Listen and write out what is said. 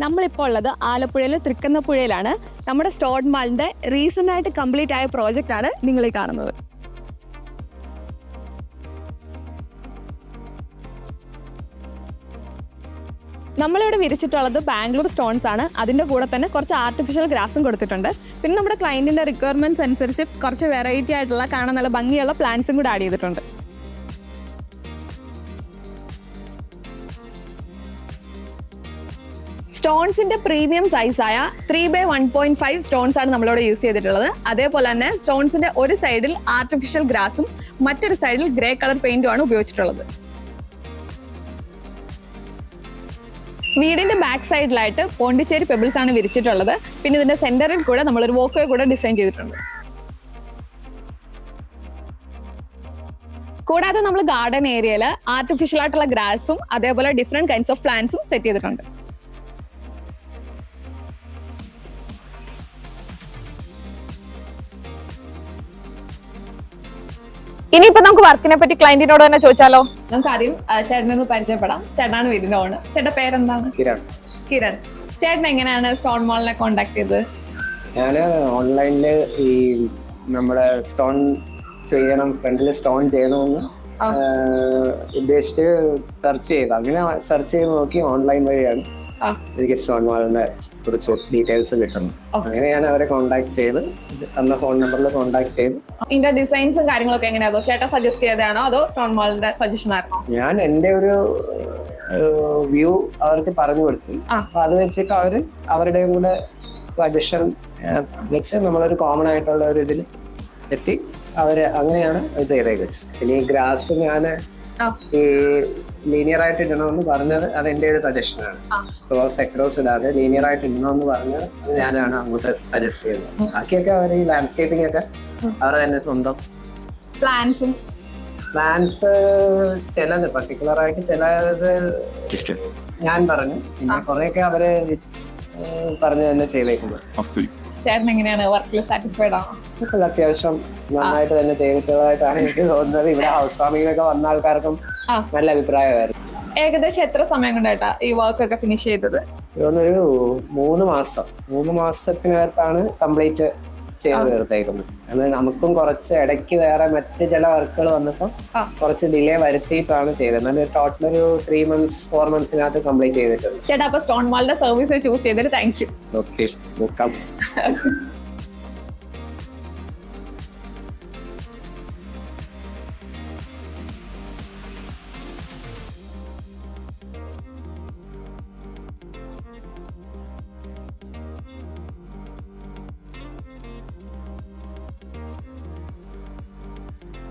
നമ്മളിപ്പോൾ ഉള്ളത് ആലപ്പുഴയിലെ തൃക്കുന്നപ്പുഴയിലാണ്. നമ്മുടെ സ്റ്റോൺ മാളിന്റെ റീസെന്റ് ആയിട്ട് കംപ്ലീറ്റ് ആയ പ്രോജക്റ്റ് ആണ് നിങ്ങൾ ഈ കാണുന്നത്. നമ്മളിവിടെ വിരിച്ചിട്ടുള്ളത് ബാംഗ്ലൂർ സ്റ്റോൺസ് ആണ്. അതിൻ്റെ കൂടെ തന്നെ കുറച്ച് ആർട്ടിഫിഷ്യൽ ഗ്രാസും കൊടുത്തിട്ടുണ്ട്. പിന്നെ നമ്മുടെ ക്ലയൻറ്റിൻ്റെ റിക്വയർമെൻറ്റ്സ് അനുസരിച്ച് കുറച്ച് വെറൈറ്റി ആയിട്ടുള്ള കാണാൻ നല്ല ഭംഗിയുള്ള പ്ലാന്റ്സും കൂടെ ആഡ് ചെയ്തിട്ടുണ്ട്. സ്റ്റോൺസിന്റെ പ്രീമിയം സൈസായ 3x1.5 സ്റ്റോൺസ് ആണ് നമ്മളിവിടെ യൂസ് ചെയ്തിട്ടുള്ളത്. അതേപോലെ തന്നെ സ്റ്റോൺസിന്റെ ഒരു സൈഡിൽ ആർട്ടിഫിഷ്യൽ ഗ്രാസും മറ്റൊരു സൈഡിൽ ഗ്രേ കളർ പെയിന്റും ആണ് ഉപയോഗിച്ചിട്ടുള്ളത്. വീടിന്റെ ബാക്ക് സൈഡിലായിട്ട് പോണ്ടിച്ചേരി പെബിൾസ് ആണ് വിരിച്ചിട്ടുള്ളത്. പിന്നെ ഇതിന്റെ സെന്ററിൽ കൂടെ നമ്മളൊരു വോക്ക് വേ കൂടെ ഡിസൈൻ ചെയ്തിട്ടുണ്ട്. കൂടാതെ നമ്മൾ ഗാർഡൻ ഏരിയയിൽ ആർട്ടിഫിഷ്യൽ ആയിട്ടുള്ള ഗ്രാസും അതേപോലെ ഡിഫറെന്റ് കൈൻഡ്സ് ഓഫ് പ്ലാന്റ്സും സെറ്റ് ചെയ്തിട്ടുണ്ട്. ഇനിയിപ്പോ നമുക്ക് വർക്കിനെ പറ്റി ക്ലയന്റിനോട് തന്നെ ചോദിച്ചാലോ? നമുക്ക് ആദ്യം ചേട്ടനെ ഒന്ന് പരിചയപ്പെടാം. ചേട്ടനാണ് വീടിന്റെ ഓണർ. ചേട്ടന്റെ പേരെന്താണ്? കിരൺ. ചേട്ടൻ എങ്ങനെയാണ് സ്റ്റോൺ മാളിനെ കോണ്ടാക്ട് ചെയ്തത്? ഞാൻ ഓൺലൈനില് ഈ നമ്മുടെ സ്റ്റോൺ ചെയ്യണം, ഫ്രണ്ടിൽ സ്റ്റോൺ ചെയ്യണമെന്ന് ഉദ്ദേശിച്ച് സെർച്ച് ചെയ്തു. അങ്ങനെ സെർച്ച് ചെയ്ത് നോക്കി ഓൺലൈൻ വഴിയാണ് എനിക്ക് സ്റ്റോൺ മാളിനെ കുറിച്ച് ഡീറ്റെയിൽസ് കിട്ടുന്നത്. അങ്ങനെ ഞാൻ അവരെ കോണ്ടാക്ട് ചെയ്ത് അന്ന ഫോൺ നമ്പറിൽ കോണ്ടാക്ട് ചെയ്തു. ഇതിന്റെ ഡിസൈൻസും കാര്യങ്ങളൊക്കെ എങ്ങനെയാണോ ചേട്ടാ സജസ്റ്റ് ചെയ്തതാണോ അതോ സ്റ്റോൺ മാളിന്റെ സജഷൻ ആയിരുന്നോ? ഞാൻ എൻ്റെ ഒരു വ്യൂ അവർക്ക് പറഞ്ഞു കൊടുത്തു. അപ്പൊ അത് വെച്ചിട്ട് അവരുടെയും കൂടെ സജഷൻ വെച്ച് നമ്മളൊരു കോമൺ ആയിട്ടുള്ള ഒരു ഇതിൽ എത്തി അങ്ങനെയാണ് ഇത് ചെയ്തേക്കുന്നത്. പിന്നെ ഈ ഗ്രാസ് ഞാൻ ഈ ലീനിയർ ആയിട്ട് ഇടണമെന്ന് പറഞ്ഞത് അത് എൻ്റെ ഒരു സജഷനാണ്. സെക്ടേഴ്സ് ഇടാതെ ലീനിയർ ആയിട്ട് ഇടണമെന്ന് പറഞ്ഞത് ഞാനാണ് അങ്ങോട്ട് സജസ്റ്റ് ചെയ്തത്. ബാക്കിയൊക്കെ അവർ ഈ ലാൻഡ്സ്കേപ്പിംഗ് ഒക്കെ അവർ തന്നെ സ്വന്തം പ്ലാൻസ് ചിലത് പർട്ടിക്കുലർ ആയിട്ട് ചിലത് ഞാൻ പറഞ്ഞു. പിന്നെ കുറെയൊക്കെ അവര് പറഞ്ഞു തന്നെ ചെയ്തേക്കുന്നത്. ചേട്ടൻ എങ്ങനെയാണ് വർക്കിൽ സാറ്റിസ്ഫൈഡ് ആണോ? അത്യാവശ്യം നന്നായിട്ട് തന്നെ ചെയ്തിട്ടുള്ളതായിട്ടാണ് എനിക്ക് തോന്നുന്നത്. ഇവിടെ ഹൗസ് വാമിങ്ങിനൊക്കെ വന്ന ആൾക്കാർക്കും നല്ല അഭിപ്രായമായിരുന്നു. ഏകദേശം എത്ര സമയം കൊണ്ടായിട്ടാ ഈ വർക്ക് ഒക്കെ ഫിനിഷ് ചെയ്തത്? ഇതൊന്നൊരു 3 മാസത്തിനകത്താണ് കംപ്ലീറ്റ് ചെയ്ത് തീർത്തേക്കുന്നത്. അത് നമുക്കും കുറച്ച് ഇടയ്ക്ക് വേറെ മറ്റ് ചില വർക്കുകൾ വന്നപ്പോൾ കുറച്ച് ഡിലേ വരുത്തിയിട്ടാണ് ചെയ്തത്. എന്നാലും ടോട്ടൽ ഒരു 3 months 4 monthsനകത്ത് കംപ്ലീറ്റ് ചെയ്തിട്ടുണ്ട്. ചേട്ടാ അപ്പൊ സ്റ്റോൺ മാളിന്റെ സർവീസ് ചൂസ് ചെയ്തിട്ട് താങ്ക് യു. Okay, welcome.